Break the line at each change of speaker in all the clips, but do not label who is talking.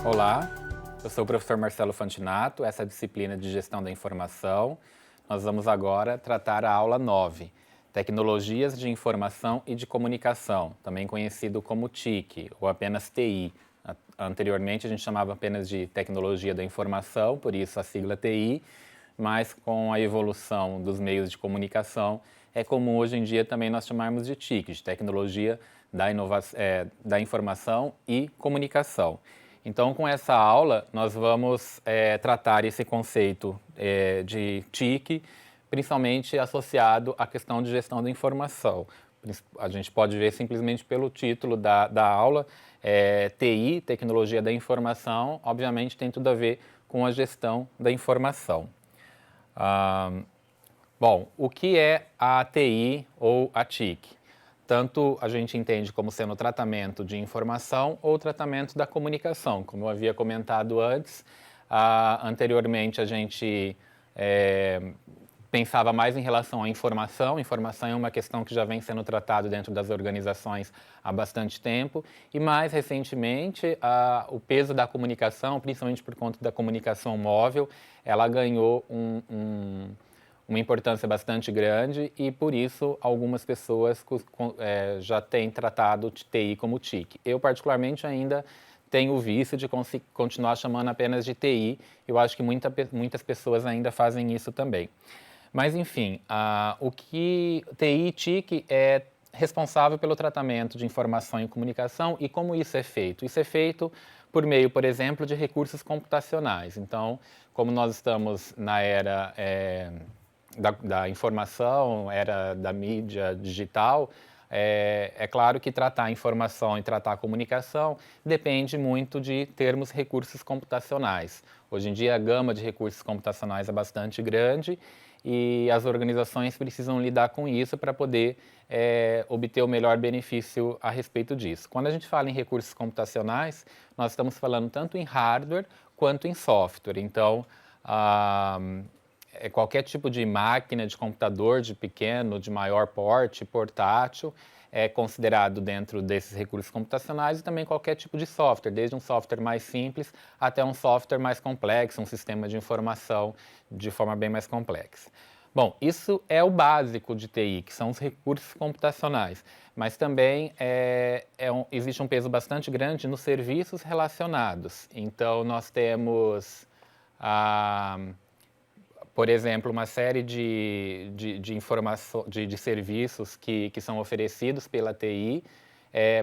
Olá, eu sou o professor Marcelo Fantinato, essa é a disciplina de Gestão da Informação. Nós vamos agora tratar a aula 9, Tecnologias de Informação e de Comunicação, também conhecido como TIC, ou apenas TI. Anteriormente a gente chamava apenas de Tecnologia da Informação, por isso a sigla TI, mas com a evolução dos meios de comunicação, é comum hoje em dia também nós chamarmos de TIC, de Tecnologia da Informação e Comunicação. Então, com essa aula, nós vamos tratar esse conceito de TIC, principalmente associado à questão de gestão da informação. A gente pode ver simplesmente pelo título da aula, TI, Tecnologia da Informação, obviamente tem tudo a ver com a gestão da informação. Bom, o que é a TI ou a TIC? Tanto a gente entende como sendo tratamento de informação ou tratamento da comunicação, como eu havia comentado antes. Anteriormente a gente pensava mais em relação à informação. Informação é uma questão que já vem sendo tratada dentro das organizações há bastante tempo. E mais recentemente, o peso da comunicação, principalmente por conta da comunicação móvel, ela ganhou uma importância bastante grande e, por isso, algumas pessoas já têm tratado TI como TIC. Eu, particularmente, ainda tenho o vício de continuar chamando apenas de TI. Eu acho que muitas pessoas ainda fazem isso também. Mas, enfim, o que TI e TIC é responsável pelo tratamento de informação e comunicação e como isso é feito? Isso é feito por meio, por exemplo, de recursos computacionais. Então, como nós estamos na era da informação, era da mídia digital, é claro que tratar a informação e tratar a comunicação depende muito de termos recursos computacionais. Hoje em dia a gama de recursos computacionais é bastante grande e as organizações precisam lidar com isso para poder obter o melhor benefício a respeito disso. Quando a gente fala em recursos computacionais, nós estamos falando tanto em hardware quanto em software. Então, qualquer tipo de máquina, de computador, de pequeno, de maior porte, portátil, é considerado dentro desses recursos computacionais e também qualquer tipo de software, desde um software mais simples até um software mais complexo, um sistema de informação de forma bem mais complexa. Bom, isso é o básico de TI, que são os recursos computacionais, mas também existe um peso bastante grande nos serviços relacionados. Então, nós temos por exemplo, uma série de serviços que são oferecidos pela TI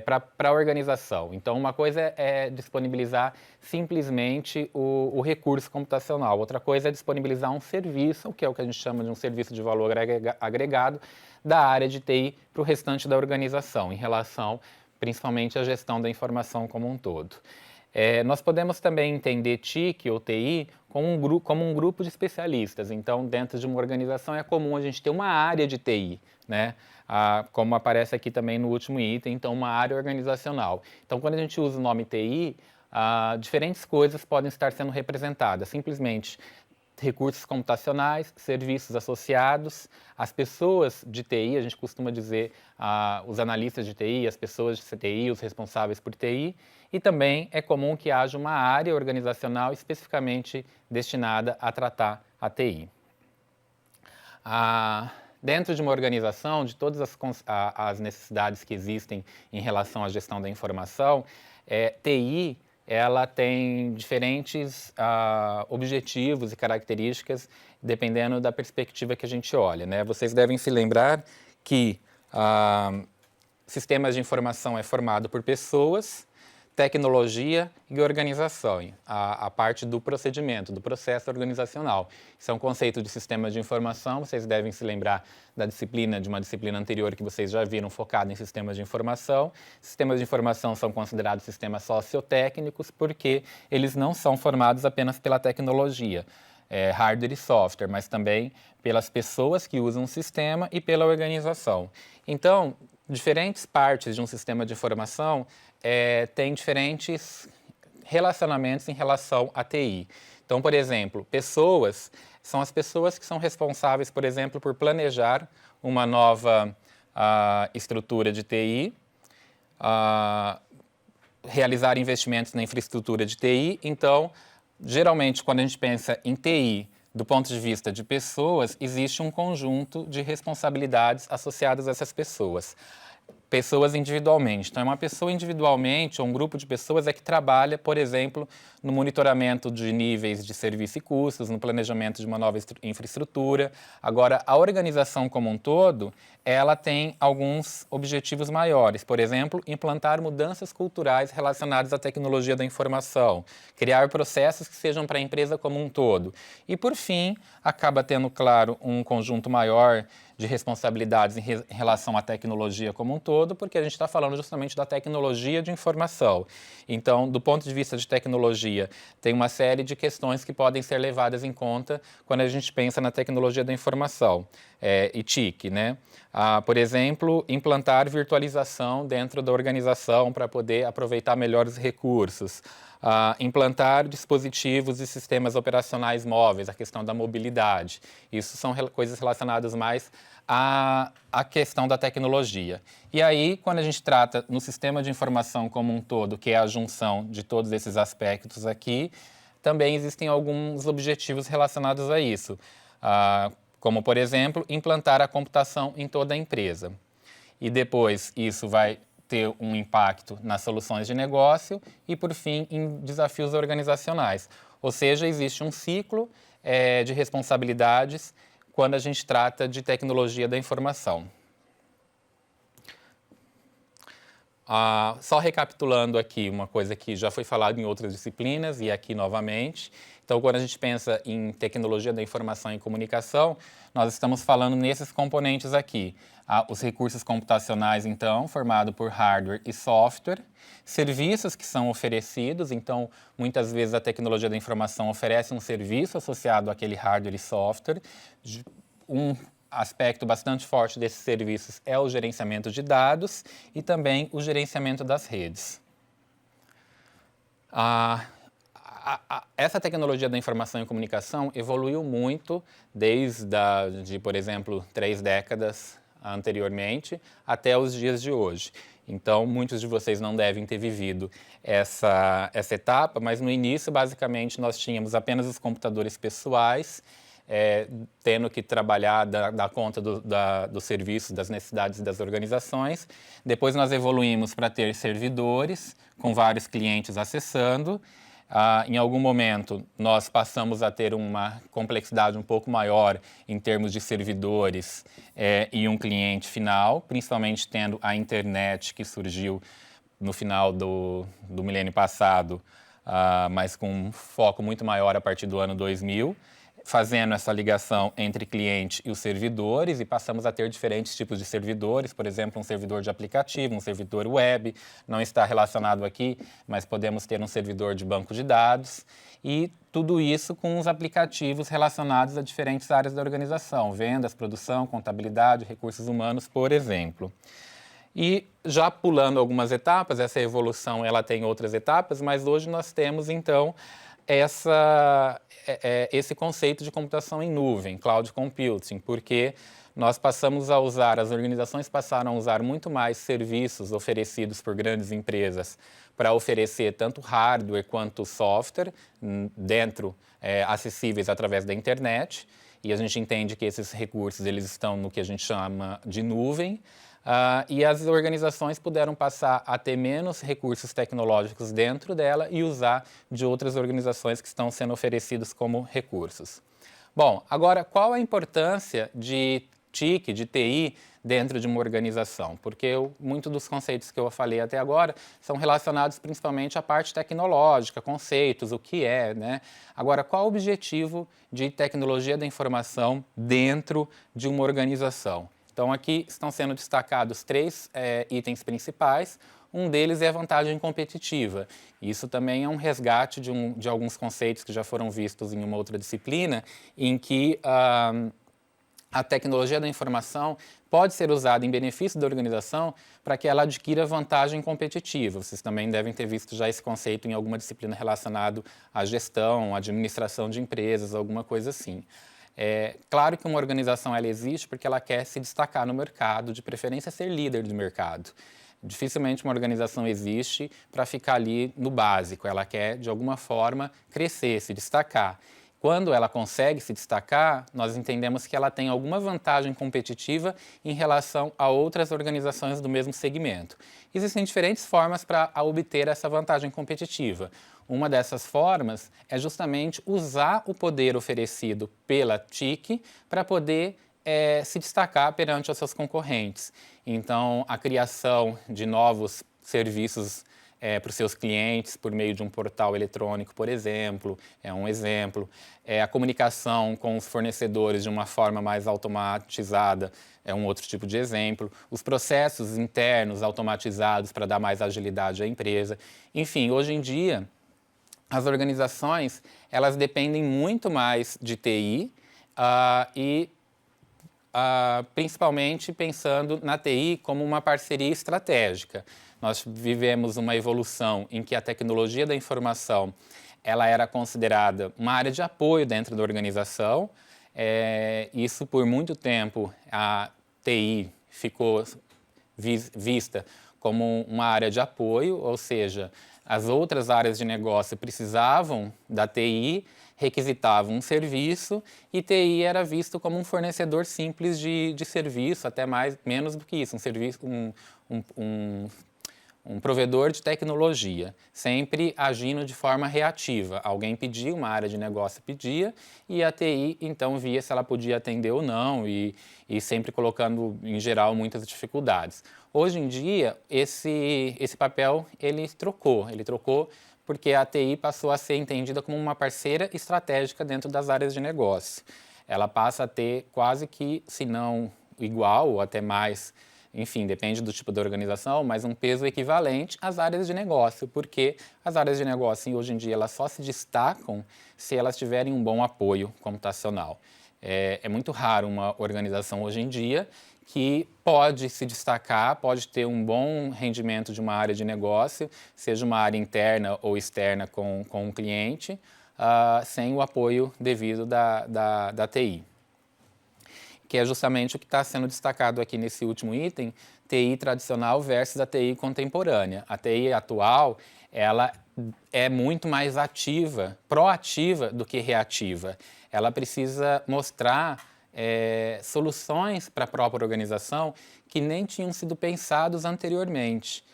para a organização. Então, uma coisa é disponibilizar simplesmente o recurso computacional, outra coisa é disponibilizar um serviço, que é o que a gente chama de um serviço de valor agregado, da área de TI para o restante da organização, em relação principalmente à gestão da informação como um todo. Nós podemos também entender TIC ou TI como um grupo de especialistas. Então, dentro de uma organização é comum a gente ter uma área de TI, né? Como aparece aqui também no último item, então uma área organizacional. Então, quando a gente usa o nome TI, diferentes coisas podem estar sendo representadas. Simplesmente recursos computacionais, serviços associados, as pessoas de TI, a gente costuma dizer os analistas de TI, as pessoas de TI, os responsáveis por TI, e também é comum que haja uma área organizacional especificamente destinada a tratar a TI. Dentro de uma organização, de todas as necessidades que existem em relação à gestão da informação, TI ela tem diferentes objetivos e características dependendo da perspectiva que a gente olha, né? Vocês devem se lembrar que sistemas de informação é formado por pessoas, tecnologia e organização, a parte do procedimento, do processo organizacional. Isso é um conceito de sistemas de informação, vocês devem se lembrar de uma disciplina anterior que vocês já viram focada em sistemas de informação. Sistemas de informação são considerados sistemas sociotécnicos porque eles não são formados apenas pela tecnologia, hardware e software, mas também pelas pessoas que usam o sistema e pela organização. Então, diferentes partes de um sistema de informação têm diferentes relacionamentos em relação à TI. Então, por exemplo, pessoas são as pessoas que são responsáveis, por exemplo, por planejar uma nova estrutura de TI, realizar investimentos na infraestrutura de TI. Então, geralmente, quando a gente pensa em TI, do ponto de vista de pessoas, existe um conjunto de responsabilidades associadas a essas pessoas. Pessoas individualmente. Então, é uma pessoa individualmente ou um grupo de pessoas é que trabalha, por exemplo, no monitoramento de níveis de serviço e custos, no planejamento de uma nova infraestrutura. Agora, a organização como um todo, ela tem alguns objetivos maiores. Por exemplo, implantar mudanças culturais relacionadas à tecnologia da informação, criar processos que sejam para a empresa como um todo. E, por fim, acaba tendo, claro, um conjunto maior de responsabilidades em relação à tecnologia como um todo, porque a gente está falando justamente da tecnologia de informação. Então, do ponto de vista de tecnologia, tem uma série de questões que podem ser levadas em conta quando a gente pensa na tecnologia da informação, e TIC, né? Por exemplo, implantar virtualização dentro da organização para poder aproveitar melhor os recursos. Implantar dispositivos e sistemas operacionais móveis, a questão da mobilidade. Isso são coisas relacionadas mais à questão da tecnologia. E aí, quando a gente trata no sistema de informação como um todo, que é a junção de todos esses aspectos aqui, também existem alguns objetivos relacionados a isso. Como, por exemplo, implantar a computação em toda a empresa. E depois isso vai ter um impacto nas soluções de negócio e, por fim, em desafios organizacionais. Ou seja, existe um ciclo de responsabilidades quando a gente trata de tecnologia da informação. Só recapitulando aqui uma coisa que já foi falada em outras disciplinas e aqui novamente. Então, quando a gente pensa em tecnologia da informação e comunicação, nós estamos falando nesses componentes aqui. Os recursos computacionais, então, formado por hardware e software, serviços que são oferecidos, então, muitas vezes a tecnologia da informação oferece um serviço associado àquele hardware e software. Um aspecto bastante forte desses serviços é o gerenciamento de dados e também o gerenciamento das redes. Essa tecnologia da informação e comunicação evoluiu muito desde, por exemplo, 3 décadas anteriormente até os dias de hoje. Então, muitos de vocês não devem ter vivido essa etapa, mas no início, basicamente, nós tínhamos apenas os computadores pessoais, tendo que trabalhar, dar conta do serviço, das necessidades das organizações. Depois nós evoluímos para ter servidores, com vários clientes acessando. Em algum momento, nós passamos a ter uma complexidade um pouco maior em termos de servidores e um cliente final, principalmente tendo a internet que surgiu no final do milênio passado, mas com um foco muito maior a partir do ano 2000. Fazendo essa ligação entre cliente e os servidores, e passamos a ter diferentes tipos de servidores, por exemplo, um servidor de aplicativo, um servidor web, não está relacionado aqui, mas podemos ter um servidor de banco de dados, e tudo isso com os aplicativos relacionados a diferentes áreas da organização, vendas, produção, contabilidade, recursos humanos, por exemplo. E já pulando algumas etapas, essa evolução ela tem outras etapas, mas hoje nós temos, então, esse conceito de computação em nuvem, cloud computing, porque as organizações passaram a usar muito mais serviços oferecidos por grandes empresas para oferecer tanto hardware quanto software acessíveis através da internet, e a gente entende que esses recursos eles estão no que a gente chama de nuvem. E as organizações puderam passar a ter menos recursos tecnológicos dentro dela e usar de outras organizações que estão sendo oferecidos como recursos. Bom, agora, qual a importância de TIC, de TI, dentro de uma organização? Porque muitos dos conceitos que eu falei até agora são relacionados principalmente à parte tecnológica, conceitos, o que é, né? Agora, qual o objetivo de tecnologia da informação dentro de uma organização? Então, aqui estão sendo destacados 3 itens principais. Um deles é a vantagem competitiva. Isso também é um resgate de alguns conceitos que já foram vistos em uma outra disciplina, em que a tecnologia da informação pode ser usada em benefício da organização para que ela adquira vantagem competitiva. Vocês também devem ter visto já esse conceito em alguma disciplina relacionada à gestão, à administração de empresas, alguma coisa assim. Claro que uma organização ela existe porque ela quer se destacar no mercado, de preferência ser líder do mercado. Dificilmente uma organização existe para ficar ali no básico, ela quer, de alguma forma, crescer, se destacar. Quando ela consegue se destacar, nós entendemos que ela tem alguma vantagem competitiva em relação a outras organizações do mesmo segmento. Existem diferentes formas para obter essa vantagem competitiva. Uma dessas formas é justamente usar o poder oferecido pela TIC para poder se destacar perante os seus concorrentes. Então, a criação de novos serviços para os seus clientes por meio de um portal eletrônico, por exemplo, é um exemplo. A comunicação com os fornecedores de uma forma mais automatizada é um outro tipo de exemplo. Os processos internos automatizados para dar mais agilidade à empresa. Enfim, hoje em dia, as organizações elas dependem muito mais de TI principalmente pensando na TI como uma parceria estratégica. Nós vivemos uma evolução em que a tecnologia da informação ela era considerada uma área de apoio dentro da organização. Isso, por muito tempo, a TI ficou vista como uma área de apoio, ou seja, as outras áreas de negócio precisavam da TI, requisitavam um serviço e TI era visto como um fornecedor simples de serviço, até menos do que isso, um provedor de tecnologia, sempre agindo de forma reativa. Alguém pedia, uma área de negócio pedia, e a TI então via se ela podia atender ou não, e sempre colocando, em geral, muitas dificuldades. Hoje em dia, esse papel ele trocou porque a TI passou a ser entendida como uma parceira estratégica dentro das áreas de negócio. Ela passa a ter quase que, se não igual ou até mais, enfim, depende do tipo de organização, mas um peso equivalente às áreas de negócio, porque as áreas de negócio hoje em dia elas só se destacam se elas tiverem um bom apoio computacional. É muito raro uma organização hoje em dia que pode se destacar, pode ter um bom rendimento de uma área de negócio, seja uma área interna ou externa com o cliente, sem o apoio devido da TI. Que é justamente o que está sendo destacado aqui nesse último item, TI tradicional versus a TI contemporânea. A TI atual, ela é muito mais ativa, proativa do que reativa. Ela precisa mostrar soluções para a própria organização que nem tinham sido pensados anteriormente.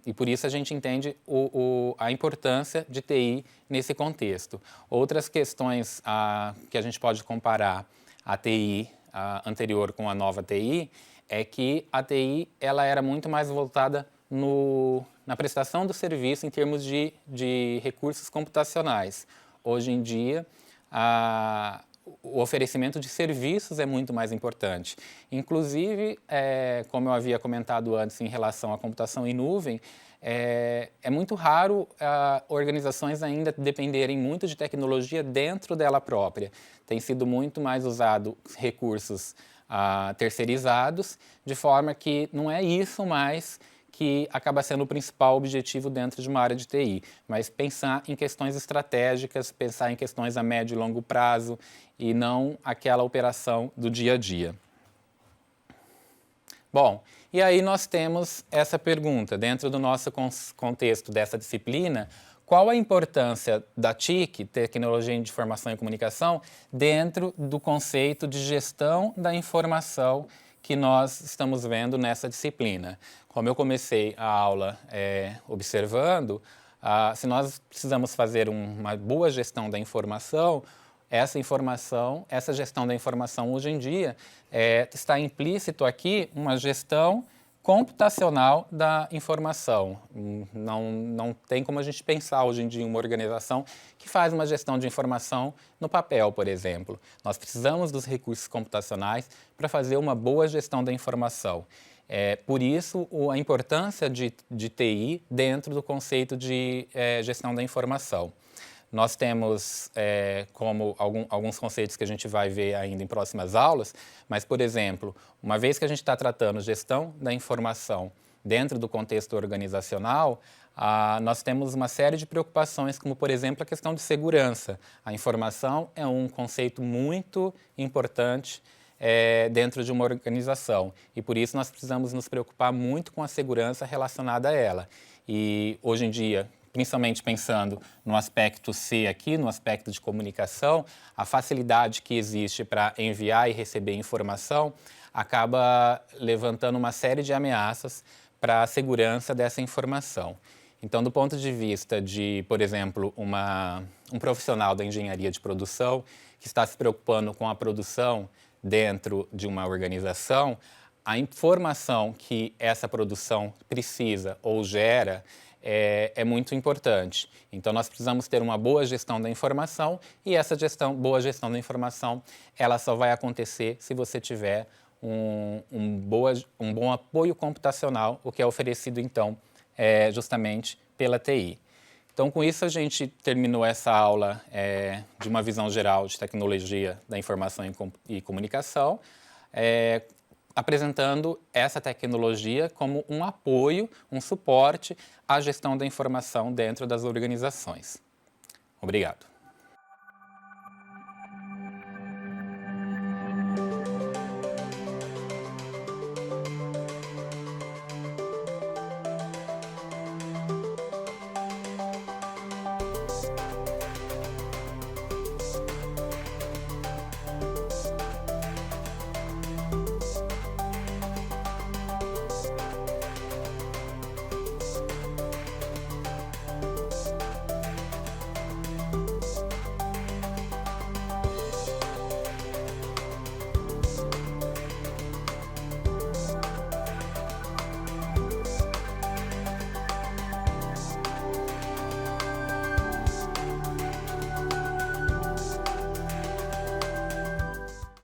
E por isso a gente entende a importância de TI nesse contexto. Outras questões que a gente pode comparar a TI anterior com a nova TI é que a TI ela era muito mais voltada na prestação do serviço em termos de recursos computacionais. Hoje em dia, o oferecimento de serviços é muito mais importante. Inclusive, como eu havia comentado antes em relação à computação em nuvem, é muito raro organizações ainda dependerem muito de tecnologia dentro dela própria. Tem sido muito mais usado recursos terceirizados, de forma que não é isso mais que acaba sendo o principal objetivo dentro de uma área de TI, mas pensar em questões estratégicas, pensar em questões a médio e longo prazo e não aquela operação do dia a dia. Bom, e aí nós temos essa pergunta, dentro do nosso contexto dessa disciplina, qual a importância da TIC, Tecnologia de Informação e Comunicação, dentro do conceito de gestão da informação que nós estamos vendo nessa disciplina? Como eu comecei a aula observando, se nós precisamos fazer uma boa gestão da informação, essa gestão da informação hoje em dia está implícito aqui uma gestão computacional da informação. Não tem como a gente pensar hoje em dia em uma organização que faz uma gestão de informação no papel, por exemplo. Nós precisamos dos recursos computacionais para fazer uma boa gestão da informação. Por isso, a importância de TI dentro do conceito de gestão da informação. Nós temos como alguns conceitos que a gente vai ver ainda em próximas aulas, mas, por exemplo, uma vez que a gente está tratando gestão da informação dentro do contexto organizacional, nós temos uma série de preocupações, como, por exemplo, a questão de segurança. A informação é um conceito muito importante dentro de uma organização. E por isso nós precisamos nos preocupar muito com a segurança relacionada a ela. E hoje em dia, principalmente pensando no aspecto C aqui, no aspecto de comunicação, a facilidade que existe para enviar e receber informação acaba levantando uma série de ameaças para a segurança dessa informação. Então, do ponto de vista de, por exemplo, um profissional da engenharia de produção que está se preocupando com a produção dentro de uma organização, a informação que essa produção precisa ou gera é muito importante. Então, nós precisamos ter uma boa gestão da informação e essa boa gestão da informação, ela só vai acontecer se você tiver um bom apoio computacional, o que é oferecido, então, justamente pela TI. Então, com isso, a gente terminou essa aula de uma visão geral de tecnologia da informação e comunicação, apresentando essa tecnologia como um apoio, um suporte à gestão da informação dentro das organizações. Obrigado.